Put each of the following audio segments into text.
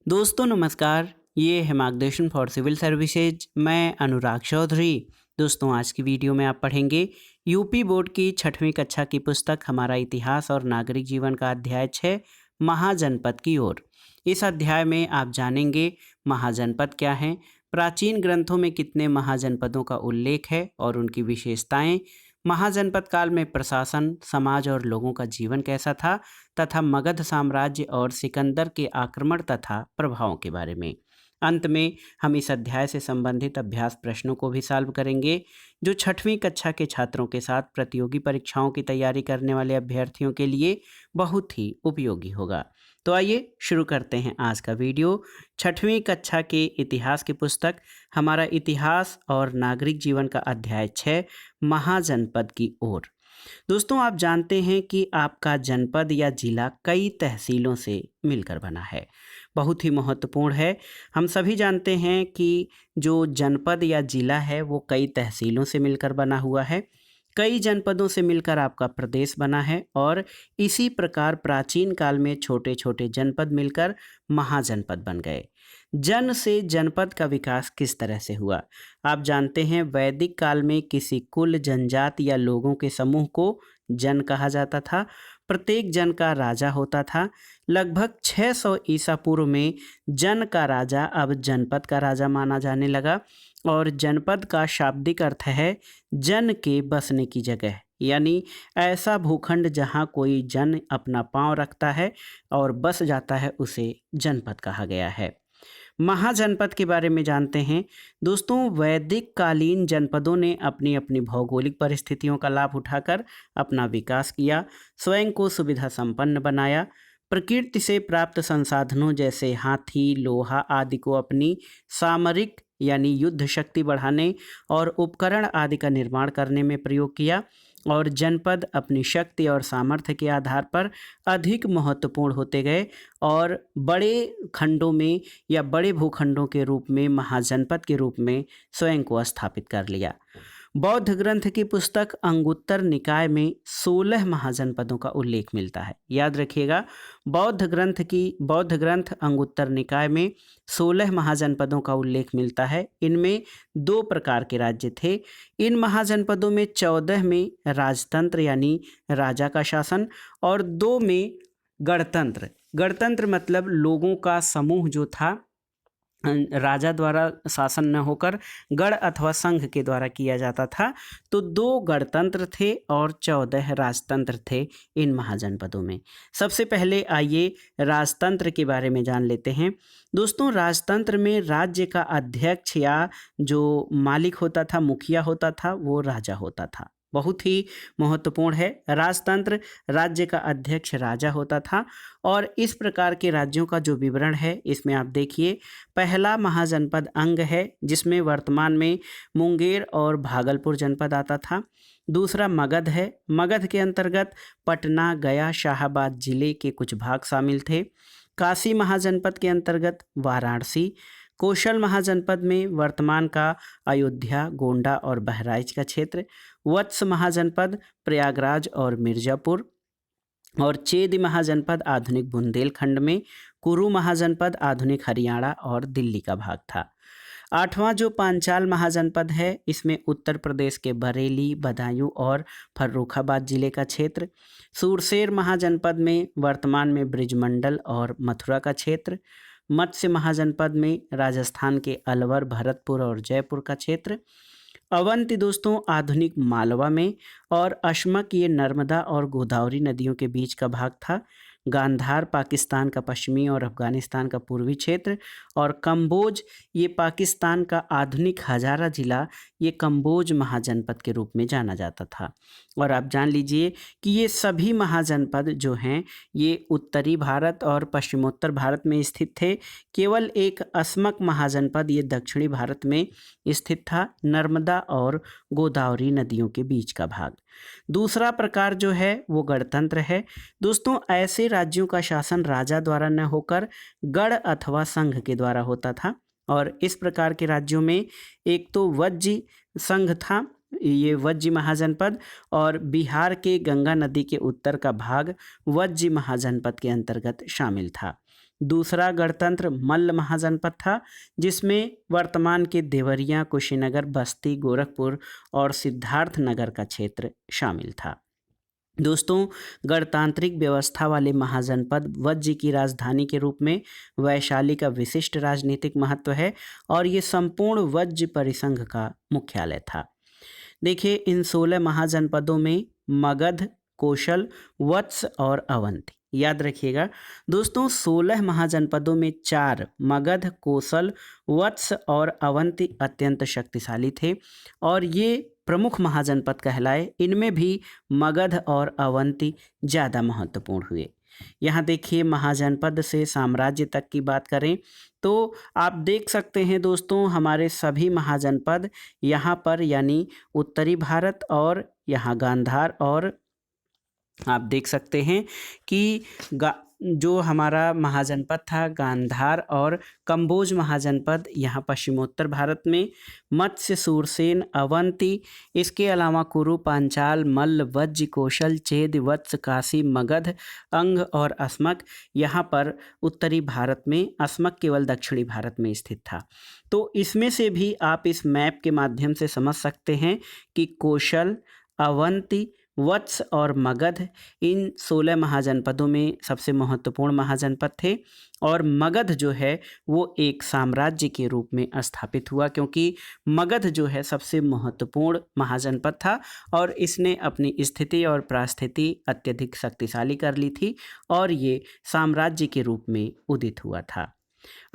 दोस्तों नमस्कार। ये है मार्गदर्शन फॉर सिविल सर्विसेज। मैं अनुराग चौधरी। दोस्तों आज की वीडियो में आप पढ़ेंगे यूपी बोर्ड की 6वीं कक्षा की पुस्तक हमारा इतिहास और नागरिक जीवन का अध्याय 6 महाजनपद की ओर। इस अध्याय में आप जानेंगे महाजनपद क्या हैं, प्राचीन ग्रंथों में कितने महाजनपदों का उल्लेख है और उनकी विशेषताएं, महाजनपद काल में प्रशासन, समाज और लोगों का जीवन कैसा था तथा मगध साम्राज्य और सिकंदर के आक्रमण तथा प्रभावों के बारे में। अंत में हम इस अध्याय से संबंधित अभ्यास प्रश्नों को भी सॉल्व करेंगे जो 6वीं कक्षा के छात्रों के साथ प्रतियोगी परीक्षाओं की तैयारी करने वाले अभ्यर्थियों के लिए बहुत ही उपयोगी होगा। तो आइए शुरू करते हैं आज का वीडियो। 6वीं कक्षा के इतिहास की पुस्तक हमारा इतिहास और नागरिक जीवन का अध्याय 6 महाजनपद की ओर। दोस्तों आप जानते हैं कि आपका जनपद या जिला कई तहसीलों से मिलकर बना है, बहुत ही महत्वपूर्ण है। हम सभी जानते हैं कि जो जनपद या जिला है वो कई तहसीलों से मिलकर बना हुआ है, कई जनपदों से मिलकर आपका प्रदेश बना है और इसी प्रकार प्राचीन काल में छोटे छोटे जनपद मिलकर महाजनपद बन गए। जन से जनपद का विकास किस तरह से हुआ? आप जानते हैं वैदिक काल में किसी कुल, जनजाति या लोगों के समूह को जन कहा जाता था। प्रत्येक जन का राजा होता था। लगभग 600 ईसा पूर्व में जन का राजा अब जनपद का राजा माना जाने लगा और जनपद का शाब्दिक अर्थ है जन के बसने की जगह, यानी ऐसा भूखंड जहाँ कोई जन अपना पांव रखता है और बस जाता है उसे जनपद कहा गया है। महाजनपद के बारे में जानते हैं। दोस्तों वैदिक कालीन जनपदों ने अपनी अपनी भौगोलिक परिस्थितियों का लाभ उठाकर अपना विकास किया, स्वयं को सुविधा संपन्न बनाया। प्रकृति से प्राप्त संसाधनों जैसे हाथी, लोहा आदि को अपनी सामरिक यानी युद्ध शक्ति बढ़ाने और उपकरण आदि का निर्माण करने में प्रयोग किया और जनपद अपनी शक्ति और सामर्थ्य के आधार पर अधिक महत्वपूर्ण होते गए और बड़े खंडों में या बड़े भूखंडों के रूप में महाजनपद के रूप में स्वयं को स्थापित कर लिया। बौद्ध ग्रंथ की पुस्तक अंगुत्तर निकाय में 16 महाजनपदों का उल्लेख मिलता है। याद रखिएगा, बौद्ध ग्रंथ अंगुत्तर निकाय में 16 महाजनपदों का उल्लेख मिलता है। इनमें 2 प्रकार के राज्य थे। इन महाजनपदों में 14 में राजतंत्र यानी राजा का शासन और 2 में गणतंत्र। गणतंत्र मतलब लोगों का समूह जो था राजा द्वारा शासन न होकर गण अथवा संघ के द्वारा किया जाता था। तो 2 गणतंत्र थे और 14 राजतंत्र थे इन महाजनपदों में। सबसे पहले आइए राजतंत्र के बारे में जान लेते हैं। दोस्तों राजतंत्र में राज्य का अध्यक्ष या जो मालिक होता था, मुखिया होता था, वो राजा होता था। बहुत ही महत्वपूर्ण है। राजतंत्र राज्य का अध्यक्ष राजा होता था और इस प्रकार के राज्यों का जो विवरण है इसमें आप देखिए, पहला महाजनपद अंग है जिसमें वर्तमान में मुंगेर और भागलपुर जनपद आता था। दूसरा मगध है। मगध के अंतर्गत पटना, गया, शाहाबाद जिले के कुछ भाग शामिल थे। काशी महाजनपद के अंतर्गत वाराणसी। कौशल महाजनपद में वर्तमान का अयोध्या, गोंडा और बहराइच का क्षेत्र। वत्स महाजनपद प्रयागराज और मिर्जापुर और चेद महाजनपद आधुनिक बुंदेलखंड में। कुरु महाजनपद आधुनिक हरियाणा और दिल्ली का भाग था। 8वां जो पांचाल महाजनपद है इसमें उत्तर प्रदेश के बरेली, बदायूं और फर्रुखाबाद जिले का क्षेत्र। सुरसेर महाजनपद में वर्तमान में ब्रिजमंडल और मथुरा का क्षेत्र। मत्स्य महाजनपद में राजस्थान के अलवर, भरतपुर और जयपुर का क्षेत्र। अवंती दोस्तों आधुनिक मालवा में और अशमक ये नर्मदा और गोदावरी नदियों के बीच का भाग था। गांधार पाकिस्तान का पश्चिमी और अफगानिस्तान का पूर्वी क्षेत्र और कंबोज ये पाकिस्तान का आधुनिक हजारा जिला, ये कंबोज महाजनपद के रूप में जाना जाता था। और आप जान लीजिए कि ये सभी महाजनपद जो हैं ये उत्तरी भारत और पश्चिमोत्तर भारत में स्थित थे। केवल एक असमक महाजनपद ये दक्षिणी भारत में स्थित था, नर्मदा और गोदावरी नदियों के बीच का भाग। दूसरा प्रकार जो है वो गणतंत्र है। दोस्तों ऐसे राज्यों का शासन राजा द्वारा न होकर गण अथवा संघ के द्वारा होता था और इस प्रकार के राज्यों में एक तो वज्जी संघ था, ये वज्जी महाजनपद, और बिहार के गंगा नदी के उत्तर का भाग वज्जी महाजनपद के अंतर्गत शामिल था। दूसरा गणतंत्र मल्ल महाजनपद था, जिसमें वर्तमान के देवरिया, कुशीनगर, बस्ती, गोरखपुर और सिद्धार्थ नगर का क्षेत्र शामिल था। दोस्तों, गणतांत्रिक व्यवस्था वाले महाजनपद वज्र की राजधानी के रूप में वैशाली का विशिष्ट राजनीतिक महत्व है और ये संपूर्ण वज्र परिसंघ का मुख्यालय था। देखिए, इन 16 महाजनपदों में मगध, कौशल, वत्स और अवंती, याद रखिएगा दोस्तों, 16 महाजनपदों में 4 मगध, कौशल, वत्स और अवंती अत्यंत शक्तिशाली थे और ये प्रमुख महाजनपद कहलाए। इनमें भी मगध और अवंती ज़्यादा महत्वपूर्ण हुए। यहाँ देखिए, महाजनपद से साम्राज्य तक की बात करें तो आप देख सकते हैं दोस्तों, हमारे सभी महाजनपद यहाँ पर यानी उत्तरी भारत और यहाँ गांधार, और आप देख सकते हैं कि जो हमारा महाजनपद था गांधार और कंबोज महाजनपद यहाँ पश्चिमोत्तर भारत में, मत्स्य, सूरसेन, अवंती, इसके अलावा कुरु, पांचाल, मल्ल, वज्र, कौशल, चेद, वत्स, काशी, मगध, अंग और अस्मक यहाँ पर उत्तरी भारत में, अस्मक केवल दक्षिणी भारत में स्थित था। तो इसमें से भी आप इस मैप के माध्यम से समझ सकते हैं कि कौशल, अवंती, वत्स और मगध इन 16 महाजनपदों में सबसे महत्वपूर्ण महाजनपद थे और मगध जो है वो एक साम्राज्य के रूप में स्थापित हुआ, क्योंकि मगध जो है सबसे महत्वपूर्ण महाजनपद था और इसने अपनी स्थिति और परिस्थिति अत्यधिक शक्तिशाली कर ली थी और ये साम्राज्य के रूप में उदित हुआ था।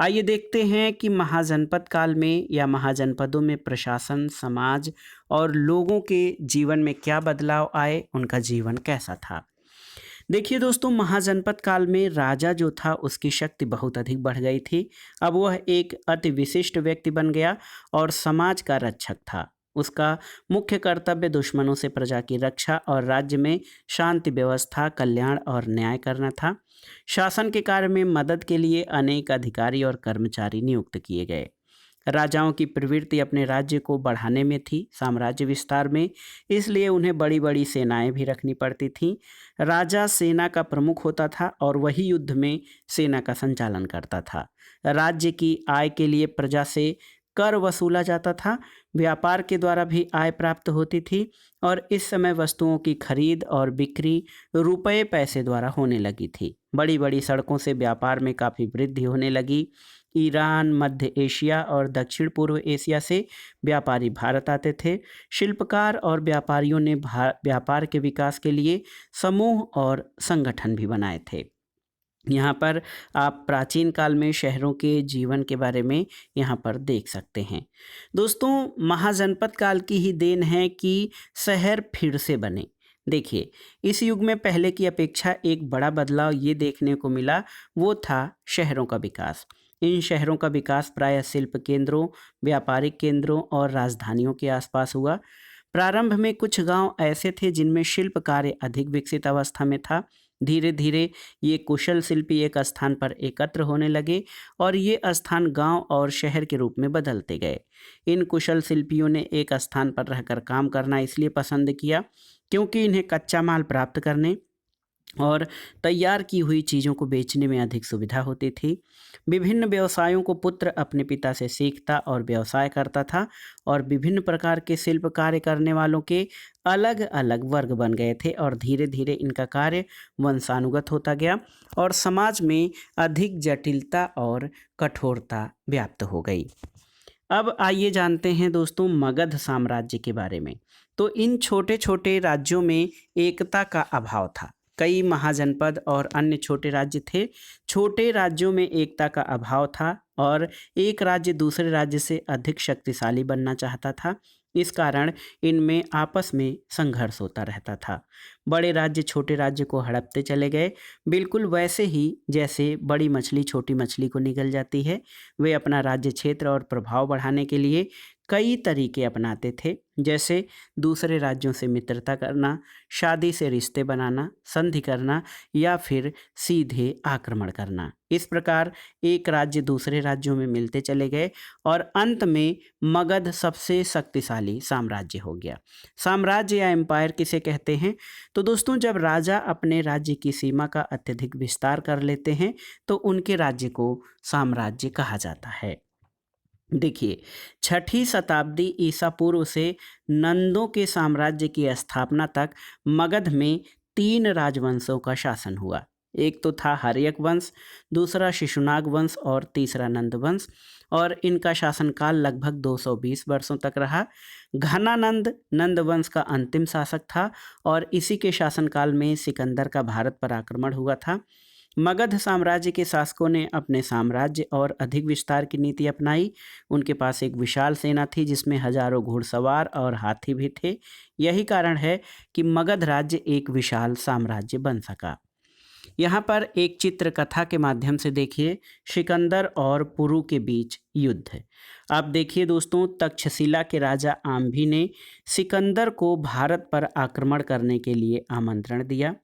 आइए देखते हैं कि महाजनपद काल में या महाजनपदों में प्रशासन, समाज और लोगों के जीवन में क्या बदलाव आए, उनका जीवन कैसा था। देखिए दोस्तों, महाजनपद काल में राजा जो था उसकी शक्ति बहुत अधिक बढ़ गई थी। अब वह एक अति विशिष्ट व्यक्ति बन गया और समाज का रक्षक था। उसका मुख्य कर्तव्य दुश्मनों से प्रजा की रक्षा और राज्य में शांति व्यवस्था, कल्याण और न्याय करना था। शासन के कार्य में मदद के लिए अनेक अधिकारी और कर्मचारी नियुक्त किए गए। राजाओं की प्रवृत्ति अपने राज्य को बढ़ाने में थी, साम्राज्य विस्तार में, इसलिए उन्हें बड़ी बड़ी सेनाएं भी रखनी पड़ती थीं। राजा सेना का प्रमुख होता था और वही युद्ध में सेना का संचालन करता था। राज्य की आय के लिए प्रजा से कर वसूला जाता था। व्यापार के द्वारा भी आय प्राप्त होती थी और इस समय वस्तुओं की खरीद और बिक्री रुपये पैसे द्वारा होने लगी थी। बड़ी बड़ी सड़कों से व्यापार में काफ़ी वृद्धि होने लगी। ईरान, मध्य एशिया और दक्षिण पूर्व एशिया से व्यापारी भारत आते थे। शिल्पकार और व्यापारियों ने व्यापार के विकास के लिए समूह और संगठन भी बनाए थे। यहाँ पर आप प्राचीन काल में शहरों के जीवन के बारे में यहाँ पर देख सकते हैं। दोस्तों, महाजनपद काल की ही देन है कि शहर फिर से बने। देखिए, इस युग में पहले की अपेक्षा एक बड़ा बदलाव ये देखने को मिला, वो था शहरों का विकास। इन शहरों का विकास प्रायः शिल्प केंद्रों, व्यापारिक केंद्रों और राजधानियों के आसपास हुआ। प्रारंभ में कुछ गांव ऐसे थे जिनमें शिल्प कार्य अधिक विकसित अवस्था में था। धीरे धीरे ये कुशल शिल्पी एक स्थान पर एकत्र होने लगे और ये स्थान गांव और शहर के रूप में बदलते गए। इन कुशल शिल्पियों ने एक स्थान पर रहकर काम करना इसलिए पसंद किया क्योंकि इन्हें कच्चा माल प्राप्त करने और तैयार की हुई चीज़ों को बेचने में अधिक सुविधा होती थी। विभिन्न व्यवसायों को पुत्र अपने पिता से सीखता और व्यवसाय करता था और विभिन्न प्रकार के शिल्प कार्य करने वालों के अलग अलग वर्ग बन गए थे और धीरे धीरे इनका कार्य वंशानुगत होता गया और समाज में अधिक जटिलता और कठोरता व्याप्त हो गई। अब आइए जानते हैं दोस्तों मगध साम्राज्य के बारे में। तो इन छोटे छोटे राज्यों में एकता का अभाव था। कई महाजनपद और अन्य छोटे राज्य थे। छोटे राज्यों में एकता का अभाव था और एक राज्य दूसरे राज्य से अधिक शक्तिशाली बनना चाहता था। इस कारण इनमें आपस में संघर्ष होता रहता था। बड़े राज्य छोटे राज्य को हड़पते चले गए, बिल्कुल वैसे ही जैसे बड़ी मछली छोटी मछली को निगल जाती है। वे अपना राज्य क्षेत्र और प्रभाव बढ़ाने के लिए कई तरीके अपनाते थे, जैसे दूसरे राज्यों से मित्रता करना, शादी से रिश्ते बनाना, संधि करना या फिर सीधे आक्रमण करना। इस प्रकार एक राज्य दूसरे राज्यों में मिलते चले गए और अंत में मगध सबसे शक्तिशाली साम्राज्य हो गया। साम्राज्य या एम्पायर किसे कहते हैं? तो दोस्तों, जब राजा अपने राज्य की सीमा का अत्यधिक विस्तार कर लेते हैं तो उनके राज्य को साम्राज्य कहा जाता है। देखिए, छठी शताब्दी ईसा पूर्व से नंदों के साम्राज्य की स्थापना तक मगध में तीन राजवंशों का शासन हुआ। एक तो था हर्यक वंश, दूसरा शिशुनाग वंश और तीसरा नंद वंश, और इनका शासनकाल लगभग 220 वर्षों तक रहा। घनानंद नंद वंश का अंतिम शासक था और इसी के शासनकाल में सिकंदर का भारत पर आक्रमण हुआ था। मगध साम्राज्य के शासकों ने अपने साम्राज्य और अधिक विस्तार की नीति अपनाई। उनके पास एक विशाल सेना थी जिसमें हजारों घुड़सवार और हाथी भी थे। यही कारण है कि मगध राज्य एक विशाल साम्राज्य बन सका। यहाँ पर एक चित्र कथा के माध्यम से देखिए सिकंदर और पुरु के बीच युद्ध। आप देखिए दोस्तों, तक्षशिला के राजा आम्भी ने सिकंदर को भारत पर आक्रमण करने के लिए आमंत्रण दिया।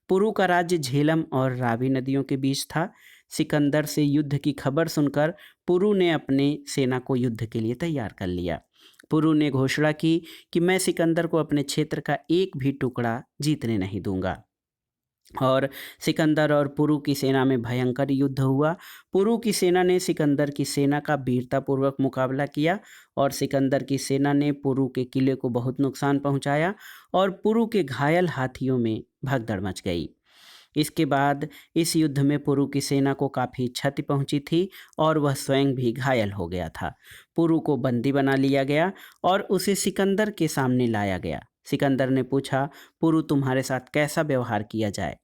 पुरु का राज्य झेलम और रावी नदियों के बीच था। सिकंदर से युद्ध की खबर सुनकर पुरु ने अपने सेना को युद्ध के लिए तैयार कर लिया। पुरु ने घोषणा की कि मैं सिकंदर को अपने क्षेत्र का एक भी टुकड़ा जीतने नहीं दूंगा। और सिकंदर और पुरु की सेना में भयंकर युद्ध हुआ। पुरु की सेना ने सिकंदर की सेना का वीरतापूर्वक मुकाबला किया और सिकंदर की सेना ने पुरु के किले को बहुत नुकसान पहुंचाया और पुरु के घायल हाथियों में भगदड़ मच गई। इसके बाद इस युद्ध में पुरु की सेना को काफ़ी क्षति पहुंची थी और वह स्वयं भी घायल हो गया था। पुरु को बंदी बना लिया गया और उसे सिकंदर के सामने लाया गया। सिकंदर ने पूछा, पुरु तुम्हारे साथ कैसा व्यवहार किया जाए?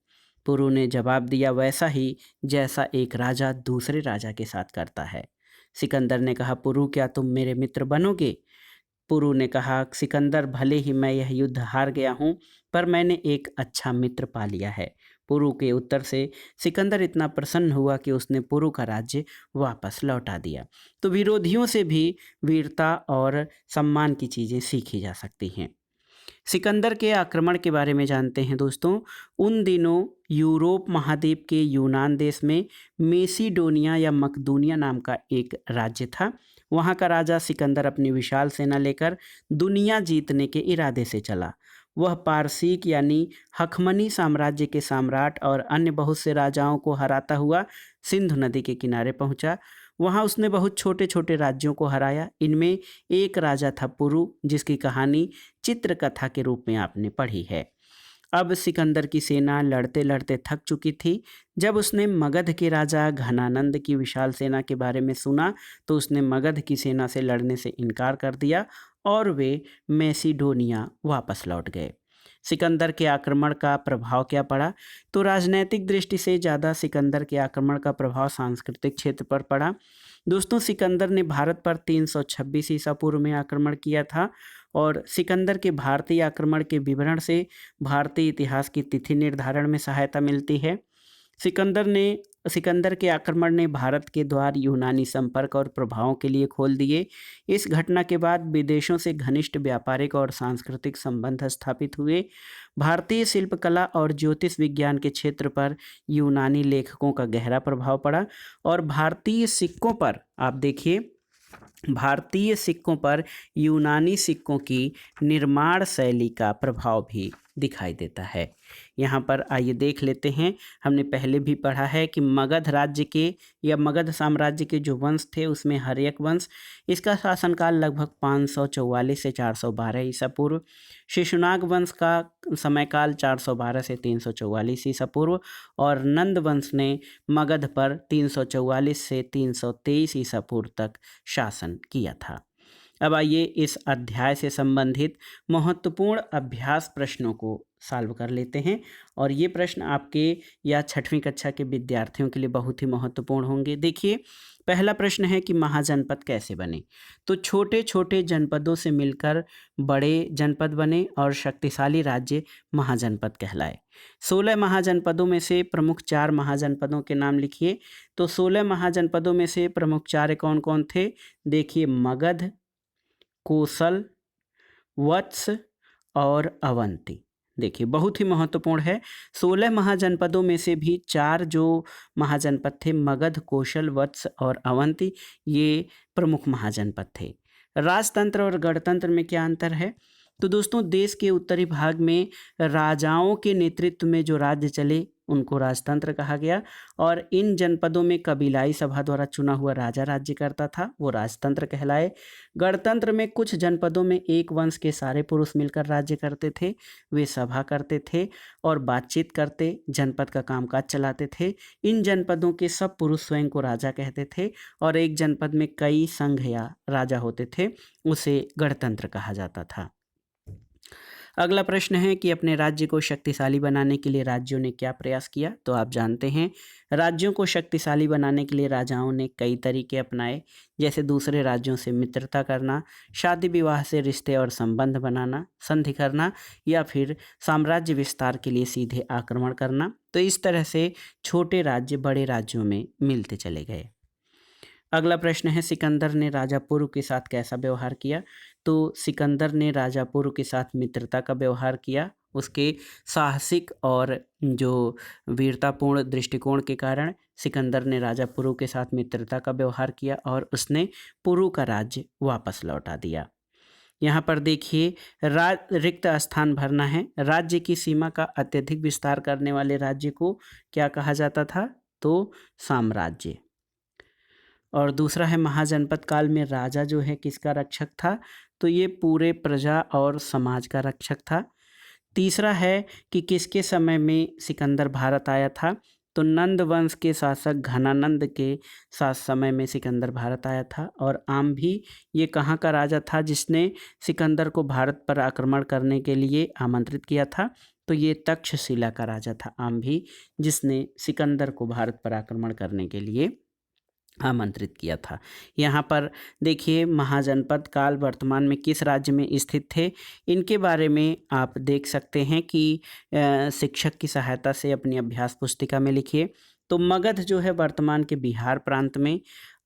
पुरु ने जवाब दिया, वैसा ही जैसा एक राजा दूसरे राजा के साथ करता है। सिकंदर ने कहा, पुरु क्या तुम मेरे मित्र बनोगे? पुरु ने कहा, सिकंदर भले ही मैं यह युद्ध हार गया हूँ पर मैंने एक अच्छा मित्र पा लिया है। पुरु के उत्तर से सिकंदर इतना प्रसन्न हुआ कि उसने पुरु का राज्य वापस लौटा दिया। तो विरोधियों से भी वीरता और सम्मान की चीज़ें सीखी जा सकती हैं। सिकंदर के आक्रमण के बारे में जानते हैं दोस्तों। उन दिनों यूरोप महाद्वीप के यूनान देश में मेसिडोनिया या मकदूनिया नाम का एक राज्य था। वहाँ का राजा सिकंदर अपनी विशाल सेना लेकर दुनिया जीतने के इरादे से चला। वह पारसीक यानी हखमनी साम्राज्य के सम्राट और अन्य बहुत से राजाओं को हराता हुआ सिंधु नदी के किनारे पहुंचा। वहाँ उसने बहुत छोटे छोटे राज्यों को हराया। इनमें एक राजा था पुरु, जिसकी कहानी चित्रकथा के रूप में आपने पढ़ी है। अब सिकंदर की सेना लड़ते लड़ते थक चुकी थी। जब उसने मगध के राजा घनानंद की विशाल सेना के बारे में सुना तो उसने मगध की सेना से लड़ने से इनकार कर दिया और वे मैसिडोनिया वापस लौट गए। सिकंदर के आक्रमण का प्रभाव क्या पड़ा? तो राजनैतिक दृष्टि से ज़्यादा सिकंदर के आक्रमण का प्रभाव सांस्कृतिक क्षेत्र पर पड़ा। दोस्तों, सिकंदर ने भारत पर 326 ईसा पूर्व में आक्रमण किया था और सिकंदर के भारतीय आक्रमण के विवरण से भारतीय इतिहास की तिथि निर्धारण में सहायता मिलती है। सिकंदर के आक्रमण ने भारत के द्वार यूनानी संपर्क और प्रभावों के लिए खोल दिए। इस घटना के बाद विदेशों से घनिष्ठ व्यापारिक और सांस्कृतिक संबंध स्थापित हुए। भारतीय शिल्पकला और ज्योतिष विज्ञान के क्षेत्र पर यूनानी लेखकों का गहरा प्रभाव पड़ा और भारतीय सिक्कों पर आप देखिए, भारतीय सिक्कों पर यूनानी सिक्कों की निर्माण शैली का प्रभाव भी दिखाई देता है। यहाँ पर आइए देख लेते हैं। हमने पहले भी पढ़ा है कि मगध राज्य के या मगध साम्राज्य के जो वंश थे उसमें हर्यक वंश, इसका शासनकाल लगभग 544 से 412 ईसा पूर्व। शिशुनाग वंश का समयकाल 412 से 344 ईसा पूर्व और नंद वंश ने मगध पर 344 से 323 ईसा पूर्व तक शासन किया था। अब आइए इस अध्याय से संबंधित महत्वपूर्ण अभ्यास प्रश्नों को सॉल्व कर लेते हैं और ये प्रश्न आपके या 6वीं कक्षा के विद्यार्थियों के लिए बहुत ही महत्वपूर्ण होंगे। देखिए, पहला प्रश्न है कि महाजनपद कैसे बने? तो छोटे छोटे जनपदों से मिलकर बड़े जनपद बने और शक्तिशाली राज्य महाजनपद कहलाए। 16 महाजनपदों में से प्रमुख 4 महाजनपदों के नाम लिखिए। तो 16 महाजनपदों में से प्रमुख 4 कौन कौन थे? देखिए, मगध, कोसल, वत्स और अवंती। देखिए बहुत ही महत्वपूर्ण है। 16 महाजनपदों में से भी 4 जो महाजनपद थे, मगध, कोशल, वत्स और अवंती, ये प्रमुख महाजनपद थे। राजतंत्र और गणतंत्र में क्या अंतर है? तो दोस्तों देश के उत्तरी भाग में राजाओं के नेतृत्व में जो राज्य चले उनको राजतंत्र कहा गया, और इन जनपदों में कबीलाई सभा द्वारा चुना हुआ राजा राज्य करता था, वो राजतंत्र कहलाए। गणतंत्र में कुछ जनपदों में एक वंश के सारे पुरुष मिलकर राज्य करते थे, वे सभा करते थे और बातचीत करते जनपद का कामकाज चलाते थे। इन जनपदों के सब पुरुष स्वयं को राजा कहते थे, और एक जनपद में कई संघ या राजा होते थे, उसे गणतंत्र कहा जाता था। अगला प्रश्न है कि अपने राज्य को शक्तिशाली बनाने के लिए राज्यों ने क्या प्रयास किया? तो आप जानते हैं राज्यों को शक्तिशाली बनाने के लिए राजाओं ने कई तरीके अपनाए, जैसे दूसरे राज्यों से मित्रता करना, शादी विवाह से रिश्ते और संबंध बनाना, संधि करना, या फिर साम्राज्य विस्तार के लिए सीधे आक्रमण करना। तो इस तरह से छोटे राज्य बड़े राज्यों में मिलते चले गए। अगला प्रश्न है सिकंदर ने राजा पुरु के साथ कैसा व्यवहार किया? तो सिकंदर ने राजा पुरु के साथ मित्रता का व्यवहार किया। उसके साहसिक और जो वीरतापूर्ण दृष्टिकोण के कारण सिकंदर ने राजा पुरु के साथ मित्रता का व्यवहार किया और उसने पुरु का राज्य वापस लौटा दिया। यहाँ पर देखिए रिक्त स्थान भरना है। राज्य की सीमा का अत्यधिक विस्तार करने वाले राज्य को क्या कहा जाता था? तो साम्राज्य। और दूसरा है महाजनपद काल में राजा जो है किसका रक्षक था? तो ये पूरे प्रजा और समाज का रक्षक था। तीसरा है कि किसके समय में सिकंदर भारत आया था? तो नंद वंश के शासक घनानंद के समय में सिकंदर भारत आया था। और आम भी ये कहाँ का राजा था जिसने सिकंदर को भारत पर आक्रमण करने के लिए आमंत्रित किया था? तो ये तक्षशिला का राजा था आम भी, जिसने सिकंदर को भारत पर आक्रमण करने के लिए आमंत्रित किया था। यहाँ पर देखिए महाजनपद काल वर्तमान में किस राज्य में स्थित थे, इनके बारे में आप देख सकते हैं कि शिक्षक की सहायता से अपनी अभ्यास पुस्तिका में लिखिए। तो मगध जो है वर्तमान के बिहार प्रांत में,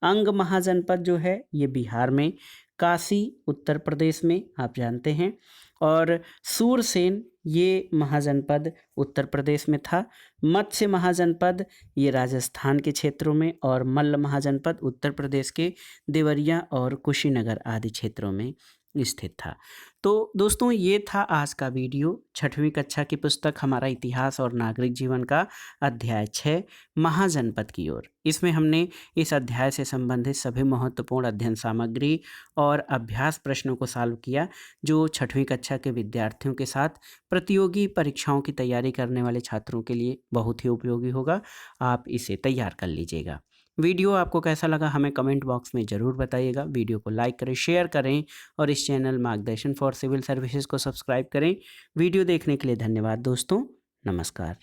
अंग महाजनपद जो है ये बिहार में, काशी उत्तर प्रदेश में आप जानते हैं, और सूरसेन ये महाजनपद उत्तर प्रदेश में था। मत्स्य महाजनपद ये राजस्थान के क्षेत्रों में, और मल्ल महाजनपद उत्तर प्रदेश के देवरिया और कुशीनगर आदि क्षेत्रों में स्थित था। तो दोस्तों ये था आज का वीडियो 6वीं कक्षा की पुस्तक हमारा इतिहास और नागरिक जीवन का अध्याय 6 महाजनपद की ओर। इसमें हमने इस अध्याय से संबंधित सभी महत्वपूर्ण अध्ययन सामग्री और अभ्यास प्रश्नों को सॉल्व किया, जो 6वीं कक्षा के विद्यार्थियों के साथ प्रतियोगी परीक्षाओं की तैयारी करने वाले छात्रों के लिए बहुत ही उपयोगी होगा। आप इसे तैयार कर लीजिएगा। वीडियो आपको कैसा लगा हमें कमेंट बॉक्स में ज़रूर बताइएगा। वीडियो को लाइक करें, शेयर करें और इस चैनल मार्गदर्शन फॉर सिविल सर्विसेज को सब्सक्राइब करें। वीडियो देखने के लिए धन्यवाद दोस्तों। नमस्कार।